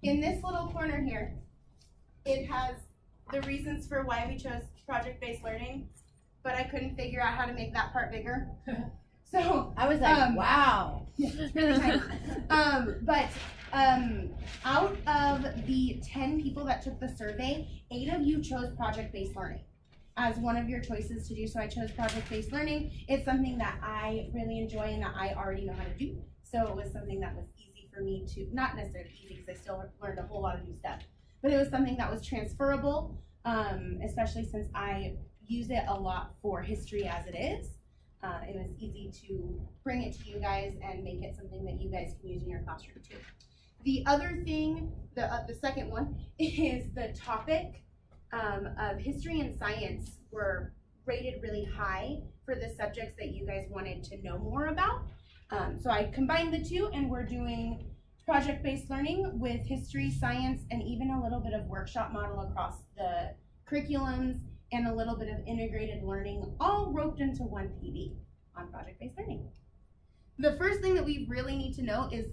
In this little corner here, it has the reasons for why we chose project-based learning, but I couldn't figure out how to make that part bigger. So I was like, wow. it's really tiny. Out of the 10 people that took the survey, 8 of you chose project-based learning as one of your choices to do. So I chose project-based learning. It's something that I really enjoy and that I already know how to do. So it was something that was easy for me to, not necessarily easy because I still learned a whole lot of new stuff, but it was something that was transferable, especially since I use it a lot for history as it is. It was easy to bring it to you guys and make it something that you guys can use in your classroom too. The other thing, the second one, is the topic of history and science were rated really high for the subjects that you guys wanted to know more about. So I combined the two, and we're doing project-based learning with history, science, and even a little bit of workshop model across the curriculums and a little bit of integrated learning, all roped into one PD on project-based learning. The first thing that we really need to know is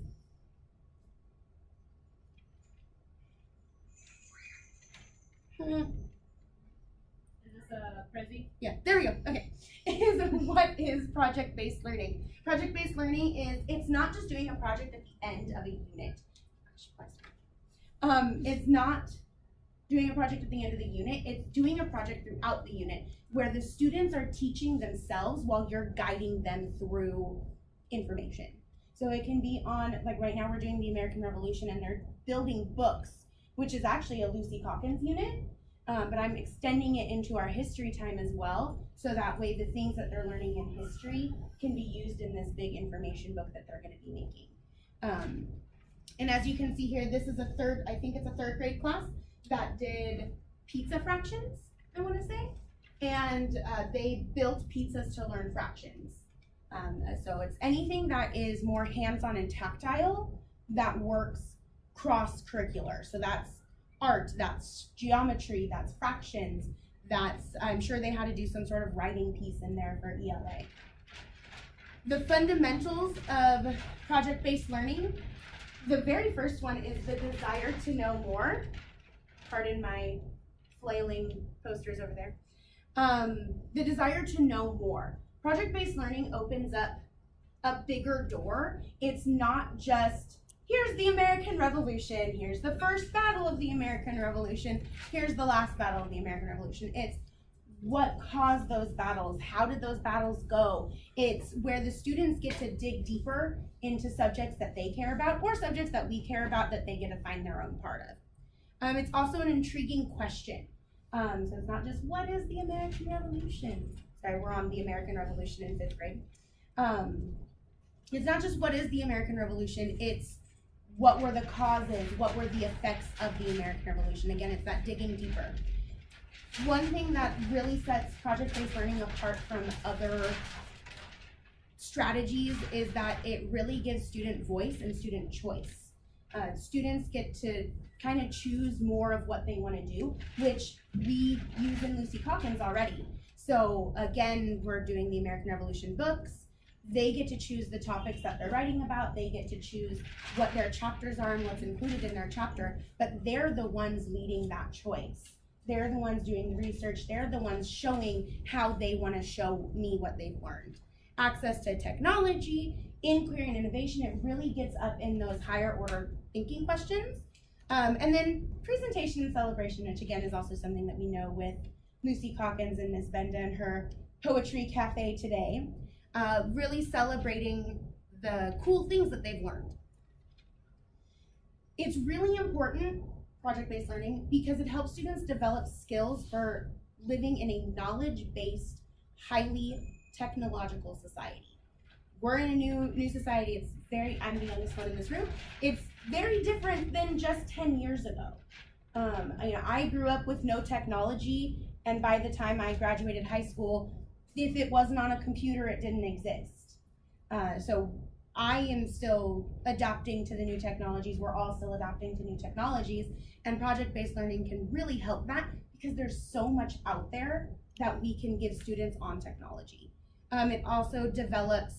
Is this a Prezi? yeah, there we go. Okay. Is what is project-based learning? Project-based learning is, it's not just doing a project at the end of a unit. It's not doing a project at the end of the unit, it's doing a project throughout the unit where the students are teaching themselves while you're guiding them through information. So it can be on, like right now we're doing the American Revolution and they're building books, which is actually a Lucy Calkins unit, but I'm extending it into our history time as well, so that way the things that they're learning in history can be used in this big information book that they're gonna be making. And as you can see here, this is I think it's a third grade class that did pizza fractions, I wanna say, and they built pizzas to learn fractions. So it's anything that is more hands-on and tactile that works cross-curricular. So that's art, that's geometry, that's fractions, that's, I'm sure they had to do some sort of writing piece in there for ELA. The fundamentals of project-based learning, the very first one is the desire to know more. Pardon my flailing posters over there. The desire to know more. Project-based learning opens up a bigger door. It's not just, here's the American Revolution, here's the first battle of the American Revolution, here's the last battle of the American Revolution. It's what caused those battles, how did those battles go? It's where the students get to dig deeper into subjects that they care about or subjects that we care about that they get to find their own part of. It's also an intriguing question. So it's not just, what is the American Revolution? Sorry, we're on the American Revolution in 5th grade. It's not just what is the American Revolution, it's what were the causes, what were the effects of the American Revolution. Again, it's that digging deeper. One thing that really sets project-based learning apart from other strategies is that it really gives student voice and student choice. Students get to kind of choose more of what they want to do, which we use in Lucy Calkins already. So again, we're doing the American Revolution books. They get to choose the topics that they're writing about. They get to choose what their chapters are and what's included in their chapter, but they're the ones leading that choice. They're the ones doing the research. They're the ones showing how they want to show me what they've learned. Access to technology, inquiry and innovation, it really gets up in those higher order thinking questions. And then presentation and celebration, which again is also something that we know with Lucy Calkins and Miss Benda and her poetry cafe today, really celebrating the cool things that they've learned. It's really important, project-based learning, because it helps students develop skills for living in a knowledge-based, highly technological society. We're in a new society. It's very, I'm the youngest one in this room. It's very different than just 10 years ago. I grew up with no technology, and by the time I graduated high school, if it wasn't on a computer, it didn't exist. So I am still adapting to the new technologies. We're all still adapting to new technologies, and project-based learning can really help that because there's so much out there that we can give students on technology. It also develops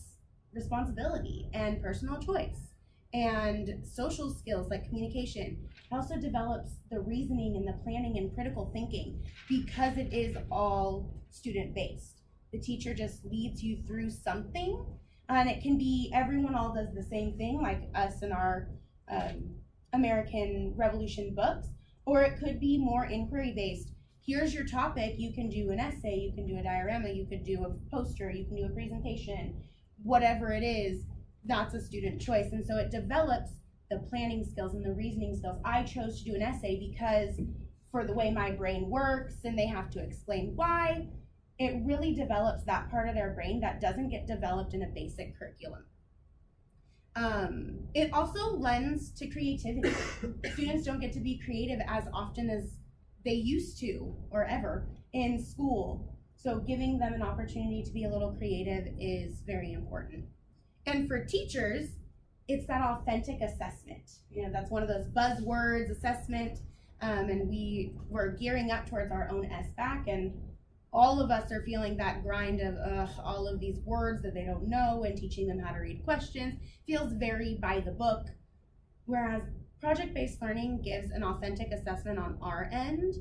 responsibility and personal choice. and social skills like communication. It also develops the reasoning and the planning and critical thinking because it is all student based. The teacher just leads you through something, and it can be everyone all does the same thing, like us in our American Revolution books, or it could be more inquiry based. Here's your topic, you can do an essay, you can do a diorama, you could do a poster, you can do a presentation, whatever it is, that's a student choice. And so it develops the planning skills and the reasoning skills. I chose to do an essay because for the way my brain works and they have to explain why, it really develops that part of their brain that doesn't get developed in a basic curriculum. It also lends to creativity. Students don't get to be creative as often as they used to or ever in school. So giving them an opportunity to be a little creative is very important. And for teachers, it's that authentic assessment. You know, that's one of those buzzwords, assessment, and we're gearing up towards our own SBAC, and all of us are feeling that grind of all of these words that they don't know and teaching them how to read questions feels very by the book, whereas project-based learning gives an authentic assessment on our end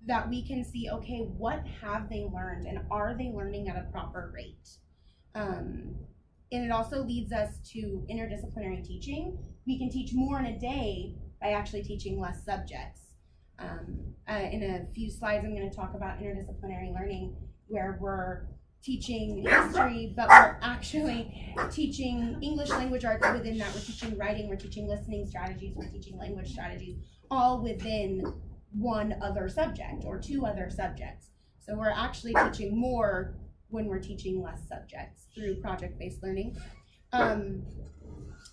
that we can see, okay, what have they learned and are they learning at a proper rate? And it also leads us to interdisciplinary teaching. We can teach more in a day by actually teaching less subjects. In a few slides, I'm going to talk about interdisciplinary learning, where we're teaching history, but we're actually teaching English language arts within that. We're teaching writing, we're teaching listening strategies, we're teaching language strategies, all within one other subject or two other subjects. So we're actually teaching more when we're teaching less subjects through project-based learning.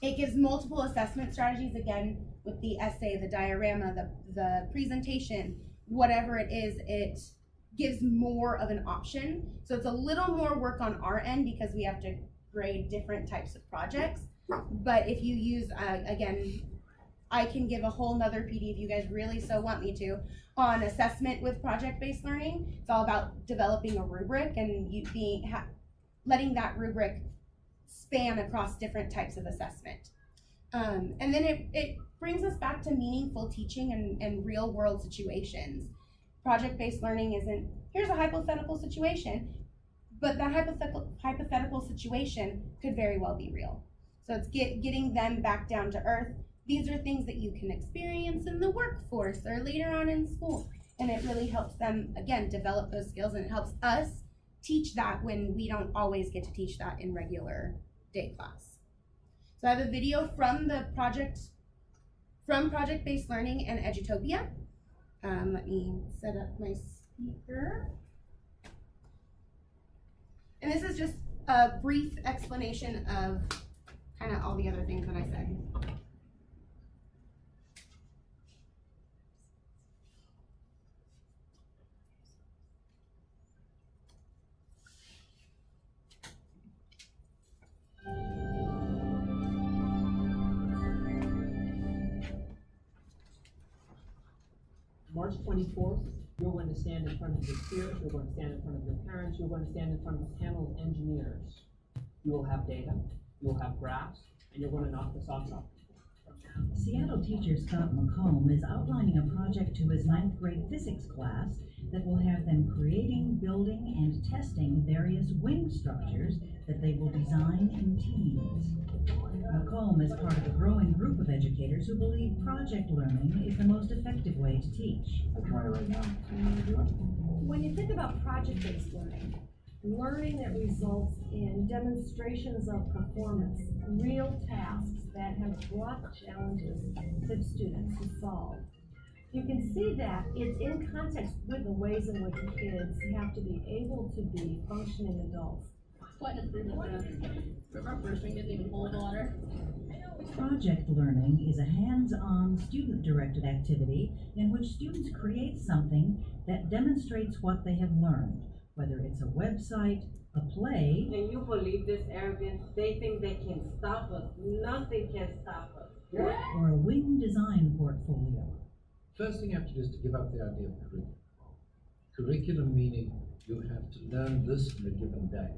It gives multiple assessment strategies, again, with the essay, the diorama, the presentation, whatever it is, it gives more of an option. So it's a little more work on our end because we have to grade different types of projects. But if you use, again, I can give a whole nother PD if you guys really so want me to, on assessment with project-based learning. It's all about developing a rubric and you letting that rubric span across different types of assessment. And then it brings us back to meaningful teaching and real world situations. Project-based learning isn't, here's a hypothetical situation, but that hypothetical situation could very well be real. So it's getting them back down to earth. These are things that you can experience in the workforce or later on in school. And it really helps them, again, develop those skills, and it helps us teach that when we don't always get to teach that in regular day class. So I have a video from project-based learning and Edutopia. Let me set up my speaker. And this is just a brief explanation of kind of all the other things that I said. March 24th, you're going to stand in front of your peers, you're going to stand in front of your parents, you're going to stand in front of a panel of engineers. You will have data, you will have graphs, and you're going to knock the socks off. Seattle teacher Scott McComb is outlining a project to his 9th grade physics class that will have them creating, building, and testing various wing structures that they will design in teams. McComb is part of a growing group of educators who believe project learning is the most effective way to teach. I'll try it right now. When you think about project-based learning, learning that results in demonstrations of performance, real tasks that have brought challenges to students to solve. You can see that it's in context with the ways in which kids have to be able to be functioning adults. What is this? Remember, first we didn't even hold water. Project learning is a hands-on, student-directed activity in which students create something that demonstrates what they have learned, whether it's a website, a play. And you believe this arrogance? They think they can stop us. Nothing can stop us. Or a wing design portfolio. First thing you have to do is to give up the idea of curriculum. Curriculum meaning you have to learn this in a given day.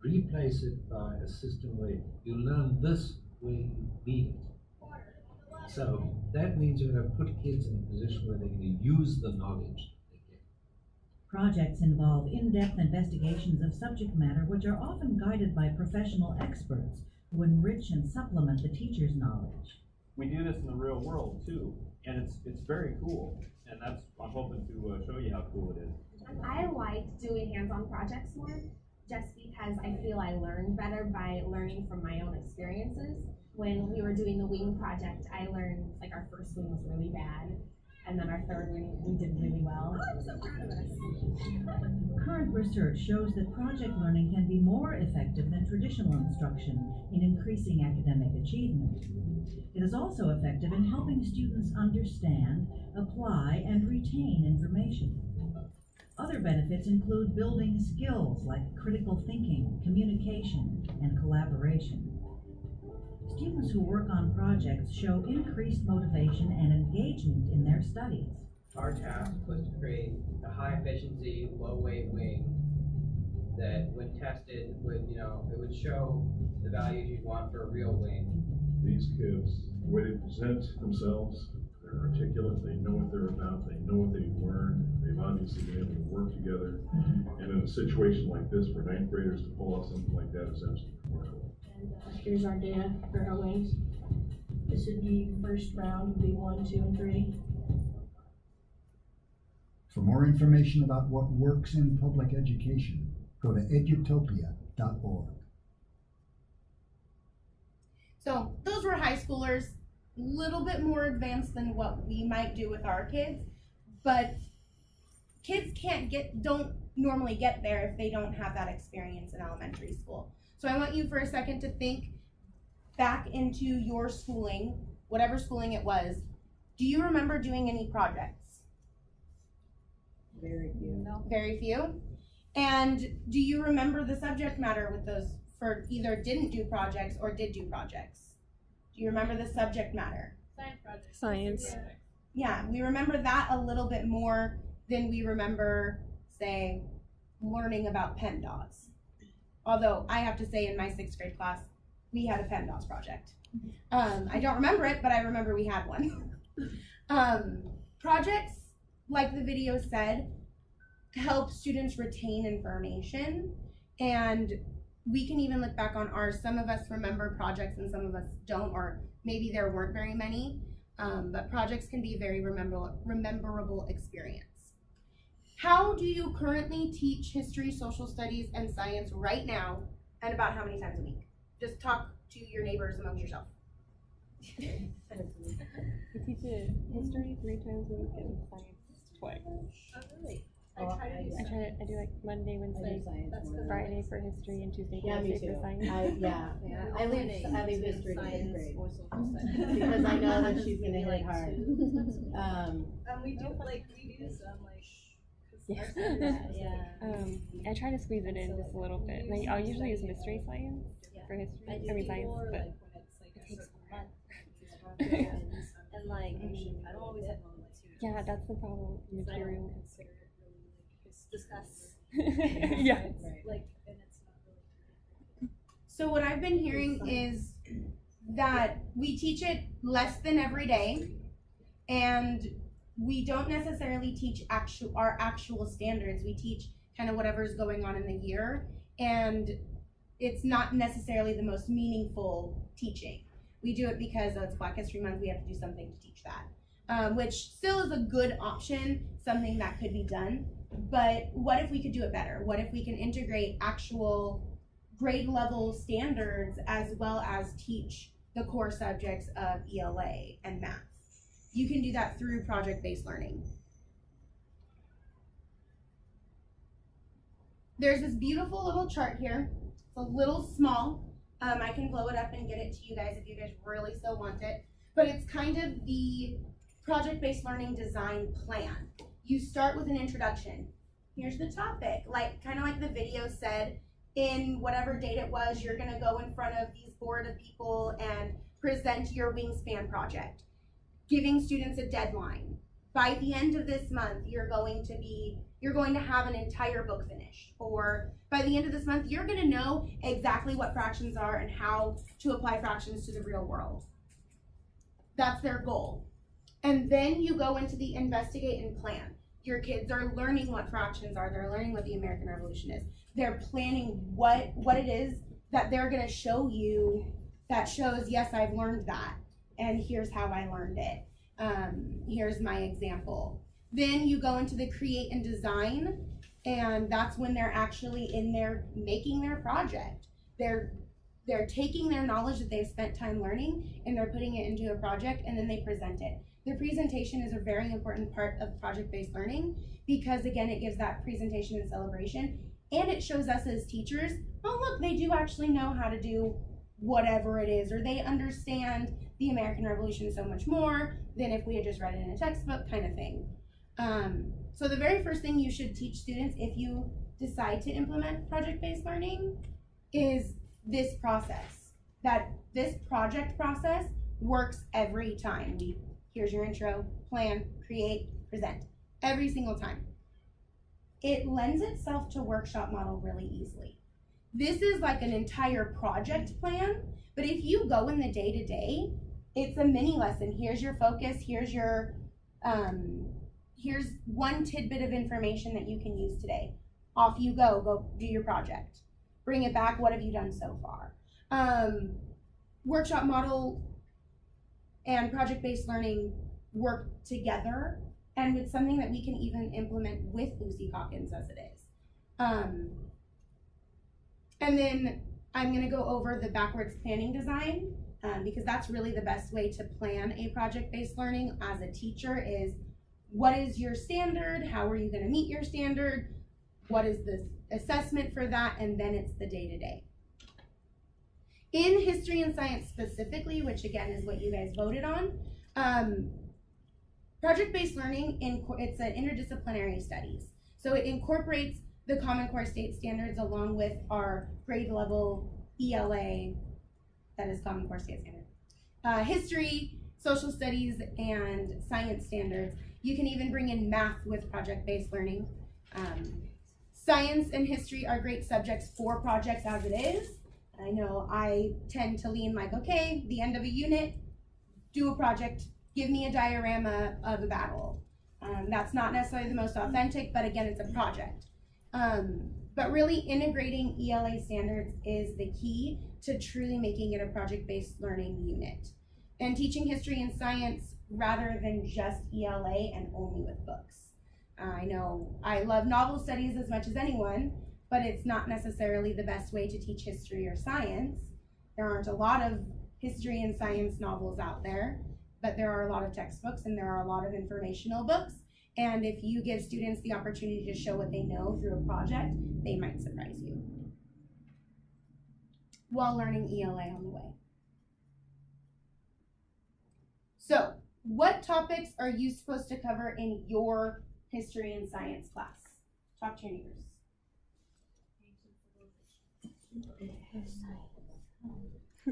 Replace it by a system where you learn this way needed. So that means you're gonna put kids in a position where they're gonna use the knowledge they get. Projects involve in-depth investigations of subject matter which are often guided by professional experts who enrich and supplement the teacher's knowledge. We do this in the real world too, and it's very cool, and that's, I'm hoping to show you how cool it is. I like doing hands-on projects more, just because I feel I learn better by learning from my own experiences. When we were doing the wing project, I learned, like, our first wing was really bad, and then our third wing, we did really well. I'm so proud of us. Current research shows that project learning can be more effective than traditional instruction in increasing academic achievement. It is also effective in helping students understand, apply, and retain information. Other benefits include building skills like critical thinking, communication, and collaboration. Students who work on projects show increased motivation and engagement in their studies. Our task was to create a high efficiency, low weight wing that when tested would, it would show the values you'd want for a real wing. These kids, the way they present themselves, they're articulate, they know what they're about, they know what they've learned, they've obviously been able to work together. And in a situation like this, for ninth graders to pull off something like that is absolutely remarkable. And here's our data for our wings. This would be first round, would be 1, 2, and 3. For more information about what works in public education, go to edutopia.org. So those were high schoolers, a little bit more advanced than what we might do with our kids, but kids don't normally get there if they don't have that experience in elementary school. So I want you for a second to think back into your schooling, whatever schooling it was. Do you remember doing any projects? Very few. No. Very few? And do you remember the subject matter with those for either didn't do projects or did do projects? Do you remember the subject matter? Science project. Science. Yeah, we remember that a little bit more than we remember, say, learning about PEMDAS. Although I have to say in my 6th grade class, we had a PEMDAS project. I don't remember it, but I remember we had one. Projects, like the video said, help students retain information, and we can even look back on ours. Some of us remember projects and some of us don't, or maybe there weren't very many, but projects can be a very rememberable experience. How do you currently teach history, social studies, and science right now, and about how many times a week? Just talk to your neighbors amongst yourself. We teach it history 3 times a week and science twice. Oh, really? I do like Monday, Wednesday, Friday for history, and Tuesday, Yeah, me Thursday too. for science. I leave history to 5th grade because I know that she's gonna hit hard. We do some I try to squeeze it in just a little bit. Like, I'll usually use mystery science for history. Science, but it takes And like, I don't always have moments. yeah, that's the problem. Material. Discuss. Yeah. Like, and it's not really. So what I've been hearing is that we teach it less than every day, and we don't necessarily teach our actual standards. We teach kind of whatever's going on in the year, and it's not necessarily the most meaningful teaching. We do it because it's Black History Month, we have to do something to teach that, which still is a good option, something that could be done. But what if we could do it better? What if we can integrate actual grade level standards as well as teach the core subjects of ELA and math? You can do that through project-based learning. There's this beautiful little chart here. It's a little small. I can blow it up and get it to you guys if you guys really so want it. But it's kind of the project-based learning design plan. You start with an introduction. Here's the topic. Kind of like the video said, in whatever date it was, you're gonna go in front of these board of people and present your wingspan project, giving students a deadline. By the end of this month, you're going you're going to have an entire book finished. Or by the end of this month, you're gonna know exactly what fractions are and how to apply fractions to the real world. That's their goal. And then you go into the investigate and plan. Your kids are learning what fractions are. They're learning what the American Revolution is. They're planning what it is that they're gonna show you that shows, yes, I've learned that, and here's how I learned it. Here's my example. Then you go into the create and design, and that's when they're actually in there making their project. They're taking their knowledge that they've spent time learning and they're putting it into a project, and then they present it. The presentation is a very important part of project-based learning because, again, it gives that presentation and celebration, and it shows us as teachers, oh look, they do actually know how to do whatever it is, or they understand the American Revolution so much more than if we had just read it in a textbook, kind of thing. So the very first thing you should teach students if you decide to implement project-based learning is this process. That this project process works every time. Here's your intro, plan, create, present. Every single time. It lends itself to workshop model really easily. This is like an entire project plan, but if you go in the day-to-day, it's a mini lesson. Here's your focus, here's one tidbit of information that you can use today. Off you go do your project. Bring it back, what have you done so far? Workshop model and project-based learning work together, and it's something that we can even implement with Lucy Calkins as it is. And then I'm gonna go over the backwards planning design, because that's really the best way to plan a project-based learning as a teacher is, what is your standard? How are you gonna meet your standard? What is the assessment for that? And then it's the day-to-day. In history and science specifically, which again is what you guys voted on, project-based learning, it's an interdisciplinary studies. So it incorporates the Common Core State Standards along with our grade level ELA, that is Common Core State Standard. History, social studies, and science standards. You can even bring in math with project-based learning. Science and history are great subjects for projects as it is. I know I tend to lean like, okay, the end of a unit, do a project, give me a diorama of a battle. That's not necessarily the most authentic, but again, it's a project. But really integrating ELA standards is the key to truly making it a project-based learning unit. And teaching history and science rather than just ELA and only with books. I know I love novel studies as much as anyone, but it's not necessarily the best way to teach history or science. There aren't a lot of history and science novels out there, but there are a lot of textbooks and there are a lot of informational books. And if you give students the opportunity to show what they know through a project, they might surprise you while learning ELA on the way. So, what topics are you supposed to cover in your history and science class? Talk to your neighbors.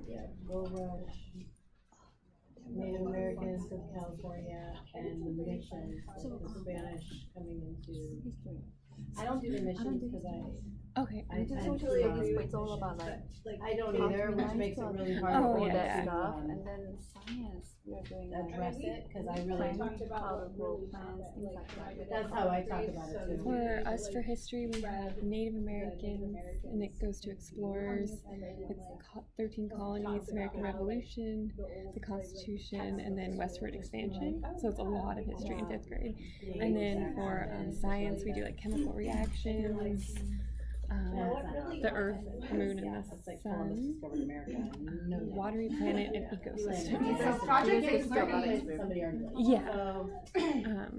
Yeah, Gold Rush, Native Americans of California, and the mission, the Spanish coming into. I don't do the missions because I totally agree with all about like I don't either, which makes it really hard to hold that stuff. And then science, we're doing address it because I really talked about role plans, things like that. That's how I talk about it too. For us, for history, we have Native Americans, and it goes to explorers. It's 13 colonies, American Revolution, the Constitution, and then westward expansion. So it's a lot of history in 5th grade. And then for science, we do like chemical reactions. The Earth, Moon, and the Sun, watery planet, and ecosystem. So project-based learning,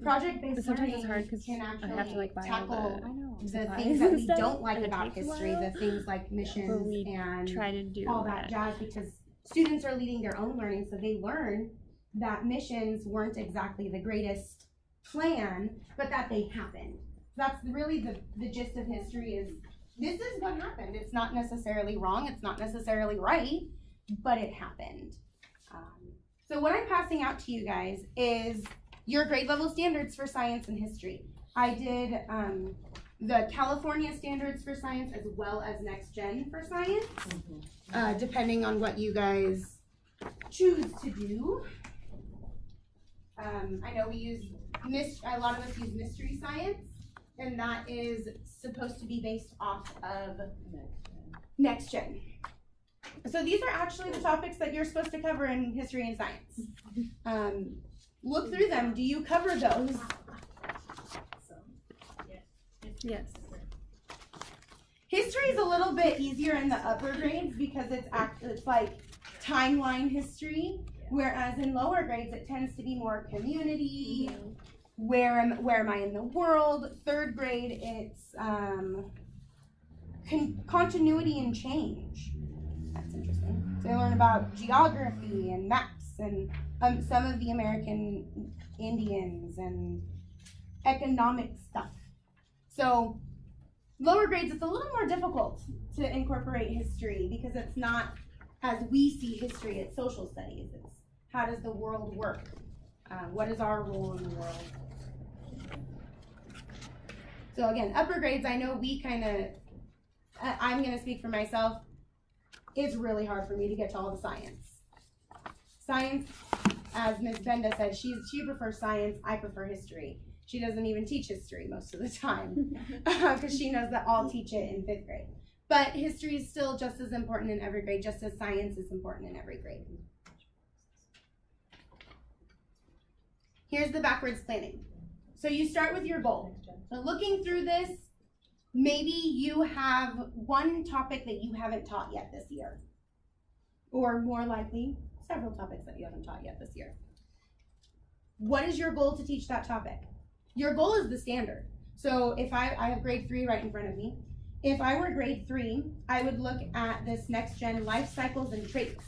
project-based sometimes learning it's hard because can I have to like buy all tackle the things that we stuff, don't like and it about takes a history, while. the things like missions and try to do all that jazz, because students are leading their own learning, so they learn that missions weren't exactly the greatest plan, but that they happened. That's really the gist of history is, this is what happened. It's not necessarily wrong, it's not necessarily right, but it happened. So what I'm passing out to you guys is your grade level standards for science and history. I did the California standards for science as well as Next Gen for science, depending on what you guys choose to do. I know we use a lot of us use mystery science, and that is supposed to be based off of Next Gen. So these are actually the topics that you're supposed to cover in history and science. Look through them. Do you cover those? Yes. History is a little bit easier in the upper grades because it's like timeline history, whereas in lower grades it tends to be more community. Where am I in the world? Third grade, it's continuity and change. That's interesting. So you learn about geography and maps and some of the American Indians and economic stuff. So lower grades, it's a little more difficult to incorporate history because it's not as we see history, it's social studies. It's how does the world work? What is our role in the world? So again, upper grades, I know we kind of, I'm going to speak for myself, it's really hard for me to get to all the science. Science, as Ms. Benda said, she prefers science, I prefer history. She doesn't even teach history most of the time because she knows that I'll teach it in 5th grade. But history is still just as important in every grade, just as science is important in every grade. Here's the backwards planning. So you start with your goal. So looking through this, maybe you have one topic that you haven't taught yet this year. Or more likely, several topics that you haven't taught yet this year. What is your goal to teach that topic? Your goal is the standard. So if I have grade 3 right in front of me. If I were grade 3, I would look at this Next Gen life cycles and traits.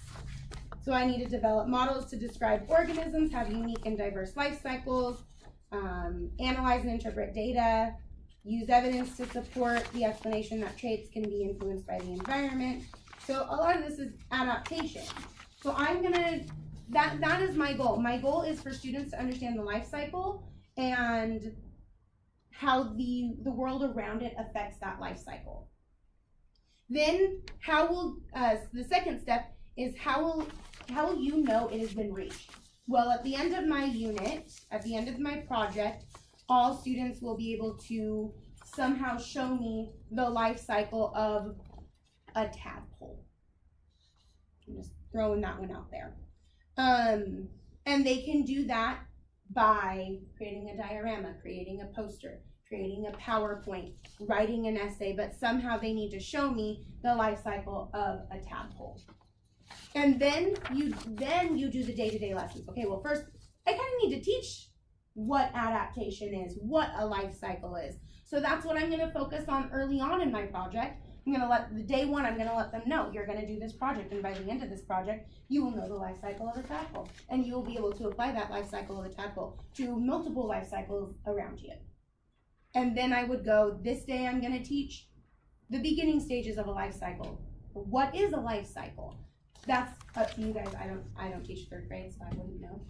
So I need to develop models to describe organisms, have unique and diverse life cycles, analyze and interpret data, use evidence to support the explanation that traits can be influenced by the environment. So a lot of this is adaptation. So that is my goal. My goal is for students to understand the life cycle and how the world around it affects that life cycle. Then the second step is how will you know it has been reached? Well, at the end of my unit, at the end of my project, all students will be able to somehow show me the life cycle of a tadpole. I'm just throwing that one out there. And they can do that by creating a diorama, creating a poster, creating a PowerPoint, writing an essay, but somehow they need to show me the life cycle of a tadpole. And then you do the day-to-day lessons. Okay, well first, I kind of need to teach what adaptation is, what a life cycle is. So that's what I'm gonna focus on early on in my project. I'm gonna day one, I'm gonna let them know, you're gonna do this project, and by the end of this project, you will know the life cycle of a tadpole. And you will be able to apply that life cycle of a tadpole to multiple life cycles around you. And then I would go, this day I'm gonna teach the beginning stages of a life cycle. What is a life cycle? That's up to you guys. I don't teach 3rd grade, so I wouldn't know.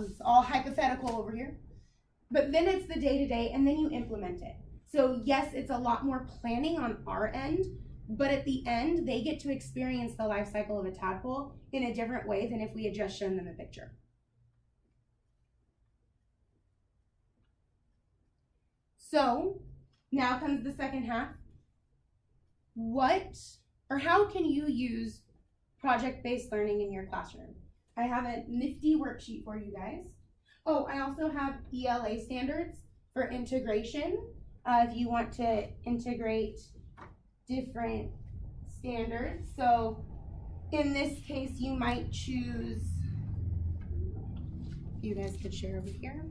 It's all hypothetical over here. But then it's the day-to-day, and then you implement it. So yes, it's a lot more planning on our end, but at the end, they get to experience the life cycle of a tadpole in a different way than if we had just shown them a picture. So now comes the second half. How can you use project-based learning in your classroom? I have a nifty worksheet for you guys. Oh, I also have ELA standards for integration. If you want to integrate different standards. So in this case, you might choose, you guys could share over here.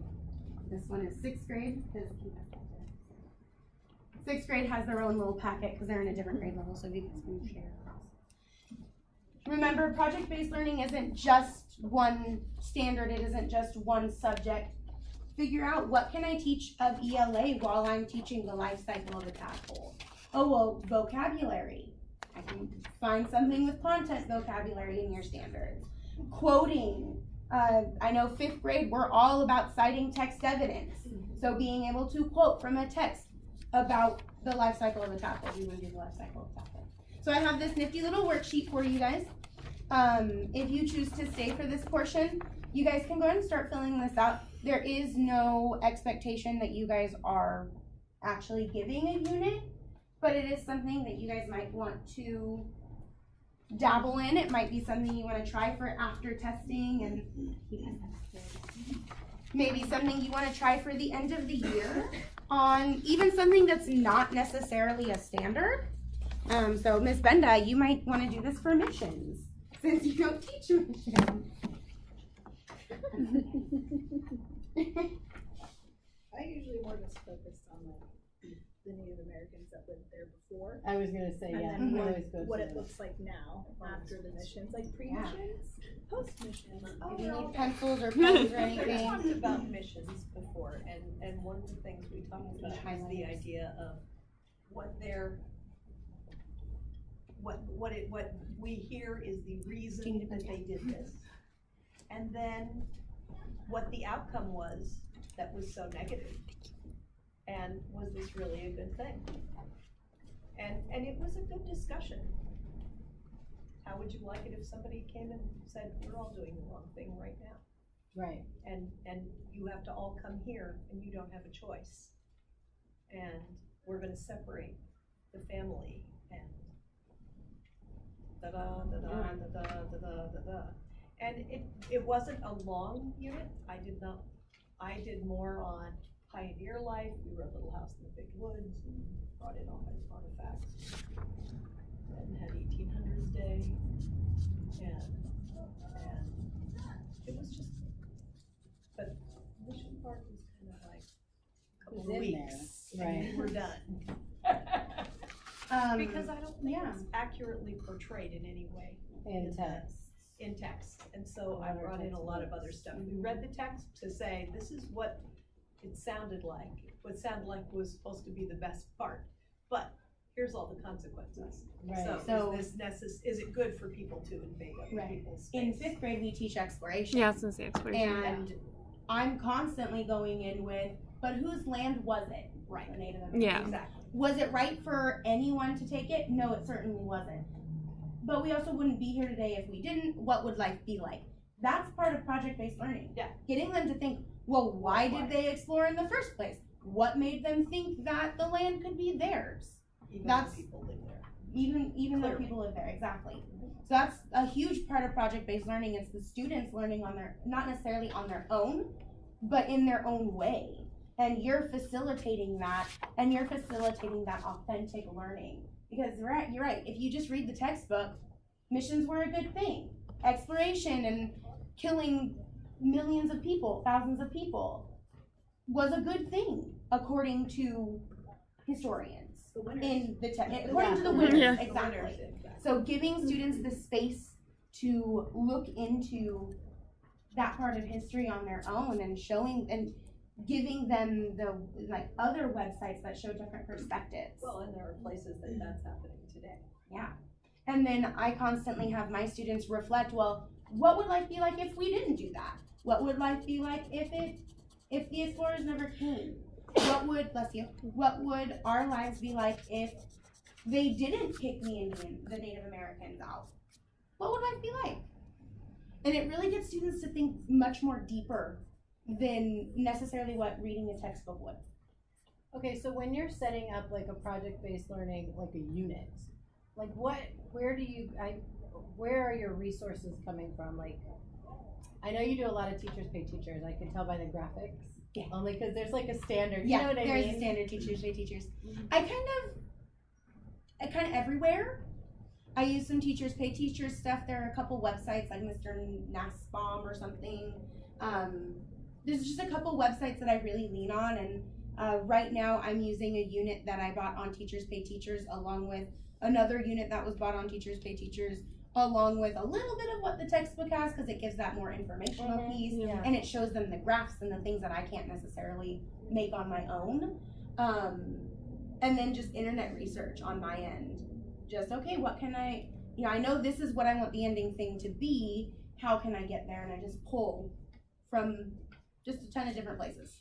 This one is 6th grade. 6th grade has their own little packet because they're in a different grade level, so you guys can share across. Remember, project-based learning isn't just one standard, it isn't just one subject. Figure out what can I teach of ELA while I'm teaching the life cycle of a tadpole. Oh, well, vocabulary. I can find something with content vocabulary in your standards. Quoting. I know 5th grade, we're all about citing text evidence. So being able to quote from a text about the life cycle of a tadpole, we would do the life cycle of a tadpole. So I have this nifty little worksheet for you guys. If you choose to stay for this portion, you guys can go ahead and start filling this out. There is no expectation that you guys are actually giving a unit, but it is something that you guys might want to dabble in. It might be something you want to try for after testing, and maybe something you want to try for the end of the year on even something that's not necessarily a standard. So Miss Benda, you might want to do this for missions, since you don't teach missions. I usually more just focused on like the Native Americans that lived there before. I was gonna say, And yeah, then we what, always go what to it the- looks like now after the missions, like pre-missions, post-missions. If you need pencils or pens or We anything. talked about missions before, and one of the things we talked about was the idea of what their, what we hear is the reason that they did this. And then what the outcome was that was so negative. And was this really a good thing? And it was a good discussion. How would you like it if somebody came and said, we're all doing the wrong thing right now? Right. And you have to all come here and you don't have a choice. And we're gonna separate the family and da-da, da-da, da-da, da-da, da-da. And it wasn't a long unit. I did more on pioneer life. We were a little house in the big woods and brought in all kinds of artifacts. And had 1800s day. And it was just, but Mission Park was kind of like a couple of in there, weeks. right. And we're done. Because I don't think it's accurately portrayed in any way. In text. In text, and so I brought in a lot of other stuff. We read the text to say, this is what it sounded like. What sounded like was supposed to be the best part, but here's all the consequences. Right. So is it good for people to invade other people's space? In 5th grade, we teach exploration. Yeah, I was gonna say exploration. And I'm constantly going in with, but whose land was it? Right. The Native Americans. Yeah. Exactly. Was it right for anyone to take it? No, it certainly wasn't. But we also wouldn't be here today if we didn't. What would life be like? That's part of project-based learning. Yeah. Getting them to think, well, why did they explore in the first place? What made them think that the land could be theirs? Even That's though people live there. even though people live there, exactly. So that's a huge part of project-based learning. It's the students learning on their, not necessarily on their own, but in their own way. And you're facilitating that, and you're facilitating that authentic learning. Because you're right, if you just read the textbook, missions were a good thing. Exploration and killing millions of people, thousands of people, was a good thing, according to historians. In the according to the winners, Yeah. exactly. So giving students the space to look into that part of history on their own and showing and giving them the like other websites that show different perspectives. Well, and there are places that that's happening today. Yeah. And then I constantly have my students reflect, well, what would life be like if we didn't do that? What would life be like if the explorers never came? What would our lives be like if they didn't kick the Native Americans out? What would life be like? And it really gets students to think much more deeper than necessarily what reading a textbook would. Okay, so when you're setting up like a project-based learning, like a unit, like where are your resources coming from? Like, I know you do a lot of teachers pay teachers. I can tell by the graphics. Yeah. Only because there's like a standard. Yeah, You know what I there's mean? a standard teachers pay teachers. I kind of everywhere. I use some teachers pay teachers stuff. There are a couple websites like Mr. Nussbaum or something. There's just a couple websites that I really lean on, and right now I'm using a unit that I bought on Teachers Pay Teachers along with another unit that was bought on Teachers Pay Teachers along with a little bit of what the textbook has because it gives that more informational piece and it shows them the graphs and the things that I can't necessarily make on my own. And then just internet research on my end. Just, okay, what can I know this is what I want the ending thing to be. How can I get there? And I just pull from just a ton of different places.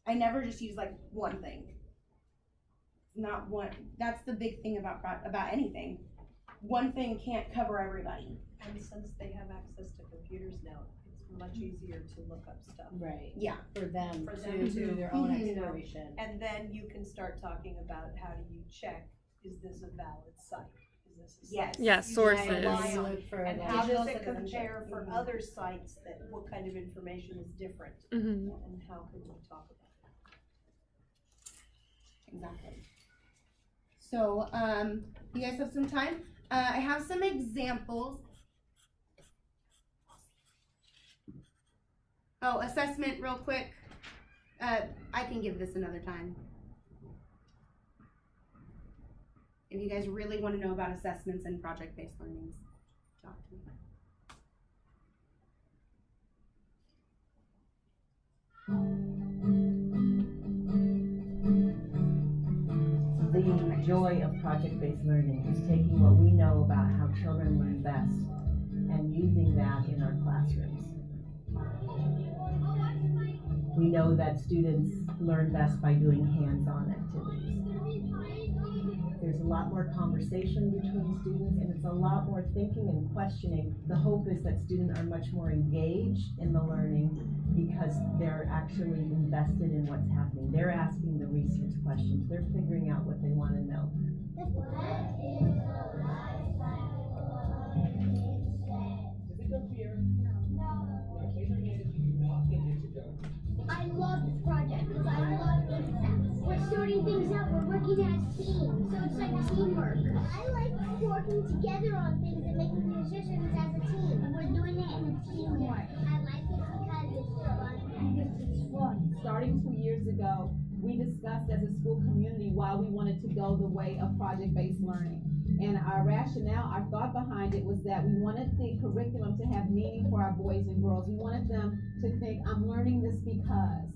I never just use like one thing. Not one, that's the big thing about anything. One thing can't cover everybody. And since they have access to computers now, it's much easier to look up stuff. Right. Yeah. For them For to them to do their own you know, exploration. And then you can start talking about how do you check, is this a valid site? Is this a site? Yes. Yeah, you can sources. rely on? Look for And that. how does Digital it compare citizenship. for Mhm. other sites that, what kind of information is different? Mhm. And how can we talk about it? Exactly. So, you guys have some time? I have some examples. Oh, assessment real quick. I can give this another time. If you guys really want to know about assessments and project-based learnings, talk to me. The joy of project-based learning is taking what we know about how children learn best and using that in our classrooms. We know that students learn best by doing hands-on activities. There's a lot more conversation between students, and it's a lot more thinking and questioning. The hope is that students are much more engaged in the learning because they're actually invested in what's happening. They're asking the research questions. They're figuring out what they want to know. I love this project because I love insects. We're sorting things out. We're working as teams, so it's like teamwork. I like working together on things and making decisions as a team. And we're doing it in a teamwork. I like it because it's fun. Because it's fun. Starting 2 years ago, we discussed as a school community why we wanted to go the way of project-based learning. And our rationale, our thought behind it was that we wanted the curriculum to have meaning for our boys and girls. We wanted them to think, I'm learning this because.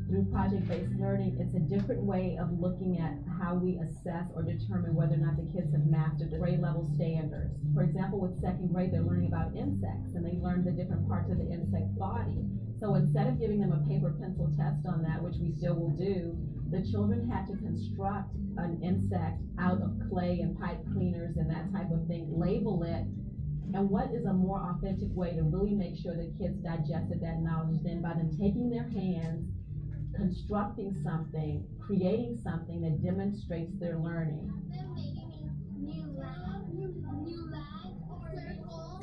Through project-based learning, it's a different way of looking at how we assess or determine whether or not the kids have mastered the grade level standards. For example, with second grade, they're learning about insects, and they learn the different parts of the insect body. So instead of giving them a paper pencil test on that, which we still will do, the children had to construct an insect out of clay and pipe cleaners and that type of thing, label it, and what is a more authentic way to really make sure the kids digested that knowledge than by them taking their hands, constructing something, creating something that demonstrates their learning.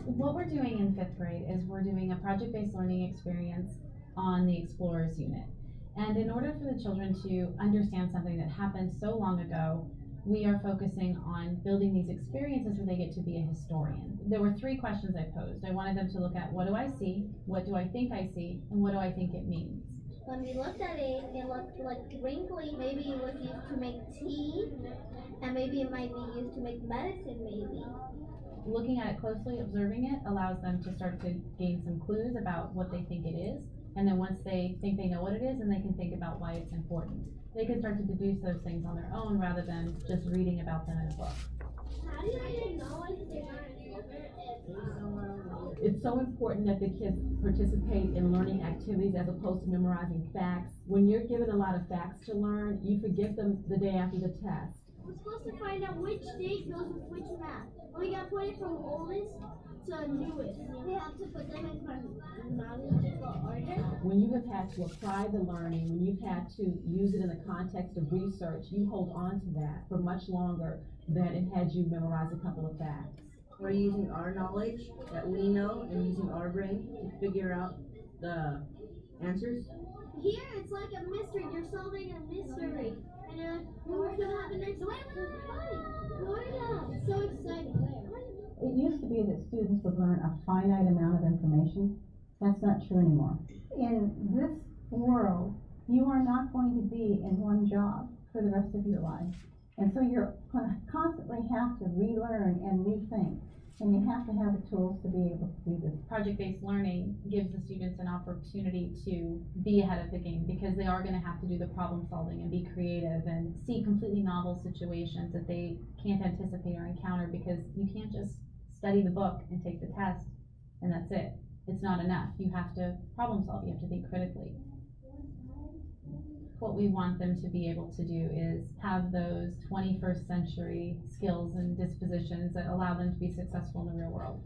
What we're doing in 5th grade is we're doing a project-based learning experience on the Explorers unit. And in order for the children to understand something that happened so long ago, we are focusing on building these experiences where they get to be a historian. There were 3 questions I posed. I wanted them to look at, what do I see, what do I think I see, and what do I think it means? When we looked at it, it looked like wrinkly. Maybe it was used to make tea, and maybe it might be used to make medicine, maybe. Looking at it closely, observing it, allows them to start to gain some clues about what they think it is. And then once they think they know what it is, and they can think about why it's important. They can start to deduce those things on their own rather than just reading about them in a book. How do you know if they're not It's so important that the kids participate in learning activities as opposed to memorizing facts. When you're given a lot of facts to learn, you forget them the day after the test. We're supposed to find out which date goes with which math. We gotta put it from oldest to newest. We have to put them in chronological order. When you have had to apply the learning, when you've had to use it in the context of research, you hold on to that for much longer than it had you memorize a couple of facts. We're using our knowledge that we know and using our brain to figure out the answers. Here it's like a mystery. You're solving a mystery. And what's gonna happen next? It's so exciting. It used to be that students would learn a finite amount of information. That's not true anymore. In this world, you are not going to be in one job for the rest of your life. And so you're going to constantly have to relearn and rethink. And you have to have the tools to be able to do this. Project-based learning gives the students an opportunity to be ahead of the game because they are going to have to do the problem solving and be creative and see completely novel situations that they can't anticipate or encounter, because you can't just study the book and take the test and that's it. It's not enough. You have to problem solve. You have to think critically. what we want them to be able to do is have those 21st century skills and dispositions that allow them to be successful in the real world.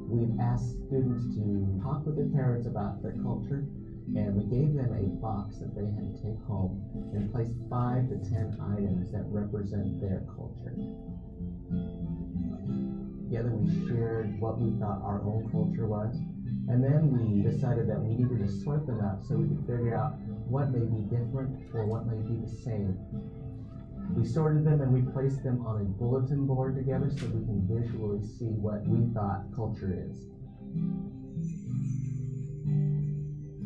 We've asked students to talk with their parents about their culture, and we gave them a box that they had to take home and place 5 to 10 items that represent their culture. Together we shared what we thought our own culture was, and then we decided that we needed to sort them out so we could figure out what may be different or what may be the same. We sorted them and we placed them on a bulletin board together so we can visually see what we thought culture is.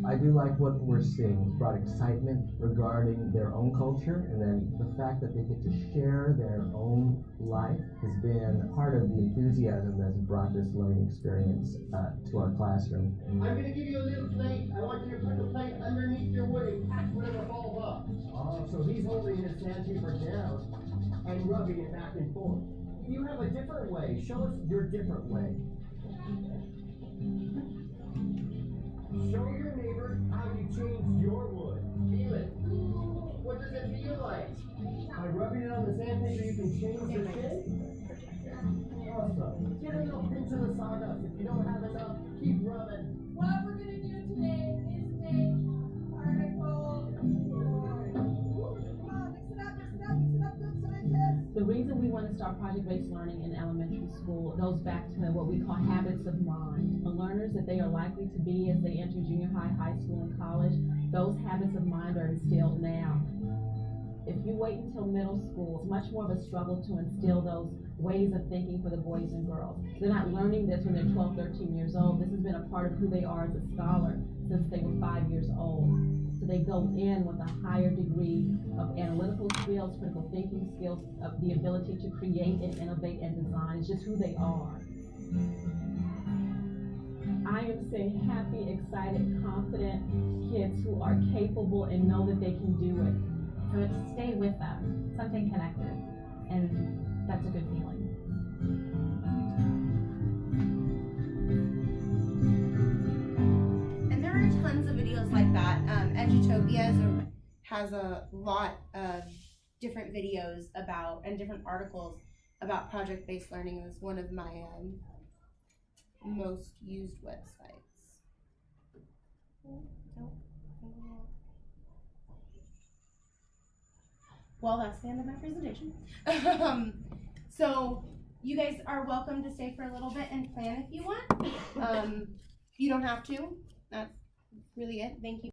I do like what we're seeing. It's brought excitement regarding their own culture, and then the fact that they get to share their own life has been part of the enthusiasm that's brought this learning experience to our classroom. I'm going to give you a little plate. I want you to put the plate underneath your wood and catch whatever falls up. Oh, so he's holding his sandpaper down and rubbing it back and forth. You have a different way. Show us your different way. Show your neighbor how you change your wood. Feel it. What does it feel like? By rubbing it on the sandpaper, you can change the shape. Awesome. Get a little pinch of the sawdust. If you don't have enough, keep rubbing. What we're going to do today is take article 4. Come on, mix it up, mix it up, mix it up, good scientists. The reason we want to start project-based learning in elementary school goes back to what we call habits of mind. The learners that they are likely to be as they enter junior high, high school, and college, those habits of mind are instilled now. If you wait until middle school, it's much more of a struggle to instill those ways of thinking for the boys and girls. They're not learning this when they're 12, 13 years old. This has been a part of who they are as a scholar since they were 5 years old. So they go in with a higher degree of analytical skills, critical thinking skills, of the ability to create and innovate and design. It's just who they are. I am seeing happy, excited, confident kids who are capable and know that they can do it. So it's stay with them, something connected, and that's a good feeling. And there are tons of videos like that. Edutopia has a lot of different videos about, and different articles about project-based learning. It was one of my most used websites. Well, that's the end of my presentation. So you guys are welcome to stay for a little bit and plan if you want. You don't have to. That's really it. Thank you.